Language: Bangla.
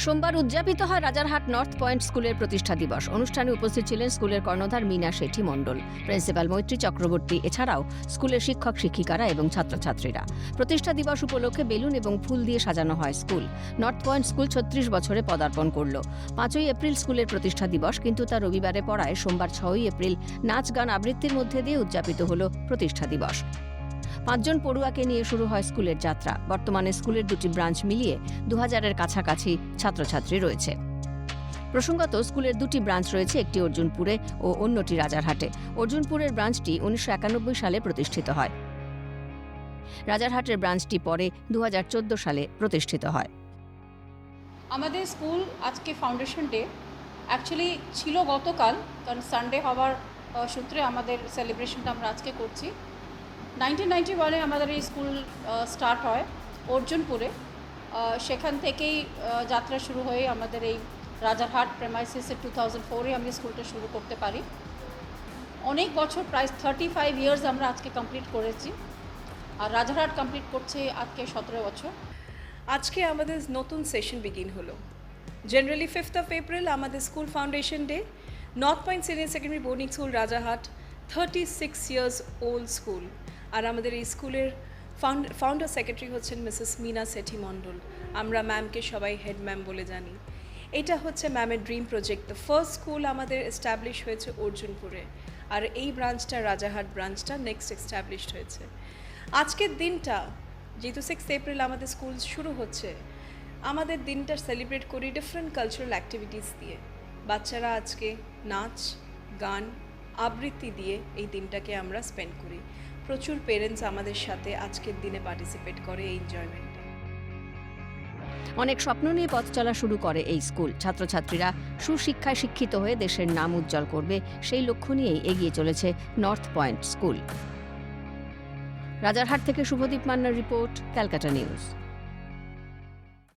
সোমবার উদযাপিত হয় রাজারহাট নর্থ পয়েন্ট স্কুলের প্রতিষ্ঠা দিবস। অনুষ্ঠানে উপস্থিত ছিলেন স্কুলের কর্ণধার মীনা শেঠি মণ্ডল, প্রিন্সিপাল মৈত্রী চক্রবর্তী, এছাড়াও স্কুলের শিক্ষক শিক্ষিকারা এবং ছাত্রছাত্রীরা। প্রতিষ্ঠা দিবস উপলক্ষে বেলুন এবং ফুল দিয়ে সাজানো হয় স্কুল। নর্থ পয়েন্ট স্কুল ৩৬ বছরে পদার্পণ করল। ৫ই এপ্রিল স্কুলের প্রতিষ্ঠা দিবস, কিন্তু তা রবিবারে পড়ায় সোমবার ৬ই এপ্রিল নাচ গান আবৃত্তির মধ্যে দিয়ে উদযাপিত হল প্রতিষ্ঠা দিবস। ৫ জন পড়ুয়াকে নিয়ে শুরু হয় স্কুলের যাত্রা। বর্তমানে স্কুলের দুটি ব্রাঞ্চ মিলিয়ে ২০০০-এর কাছাকাছি ছাত্রছাত্রী রয়েছে। প্রসঙ্গত, স্কুলের দুটি ব্রাঞ্চ রয়েছে, একটি অর্জুনপুরে ও অন্যটি রাজারহাটে। অর্জুনপুরের ব্রাঞ্চটি ১৯৯১ সালে প্রতিষ্ঠিত হয়। রাজারহাটের ব্রাঞ্চটি পরে ২০১৪ সালে প্রতিষ্ঠিত হয়। আমাদের স্কুল আজকে ফাউন্ডেশন ডে অ্যাকচুয়ালি ছিল গতকাল, কারণ সানডে হওয়ার সূত্রে আমাদের সেলিব্রেশনটা আমরা আজকে করছি। 1991-এ আমাদের এই স্কুল স্টার্ট হয় অর্জুনপুরে। সেখান থেকেই যাত্রা শুরু হয়ে আমাদের এই রাজারহাট প্রেমাইসিসে 2004-এ আমি স্কুলটা শুরু করতে পারি। অনেক বছর, প্রায় 35 ইয়ার্স আমরা আজকে কমপ্লিট করেছি, আর রাজারহাট কমপ্লিট করছে আজকে 17 বছর। আজকে আমাদের নতুন সেশন বিগিন হলো। জেনারেলি 5th of April আমাদের school foundation day. North Point Senior Secondary Boarding School Rajarhat 36 years old school. আর আমাদের এই স্কুলের ফাউন্ডার সেক্রেটারি হচ্ছেন মিসেস মীনা শেঠি মণ্ডল। আমরা ম্যামকে সবাই হেড ম্যাম বলে জানি। এটা হচ্ছে ম্যামের dream project. The first school আমাদের এস্টাবলিশ হয়েছে অর্জুনপুরে, আর এই ব্রাঞ্চটা রাজারহাট ব্রাঞ্চটা নেক্সট এস্টাবলিশড হয়েছে। আজকের দিনটা যেহেতু 6th এপ্রিল আমাদের স্কুল শুরু হচ্ছে, আমাদের দিনটা সেলিব্রেট করি ডিফারেন্ট কালচারাল অ্যাক্টিভিটিস দিয়ে। বাচ্চারা আজকে নাচ গান আবৃত্তি দিয়ে এই দিনটাকে আমরা স্পেন্ড করি। প্রচুর পেরেন্টস আমাদের সাথে আজকের দিনে পার্টিসিপেট করে এই এনজয়মেন্টে। অনেক স্বপ্ন নিয়ে পথ চলা শুরু করে এই স্কুল। ছাত্রছাত্রীরা সুশিক্ষায় শিক্ষিত হয়ে দেশের নাম উজ্জ্বল করবে, সেই লক্ষ্য নিয়েই এগিয়ে চলেছে নর্থ পয়েন্ট স্কুল। রাজারহাট থেকে শুভদীপ মান্নার রিপোর্ট, ক্যালকাটা নিউজ।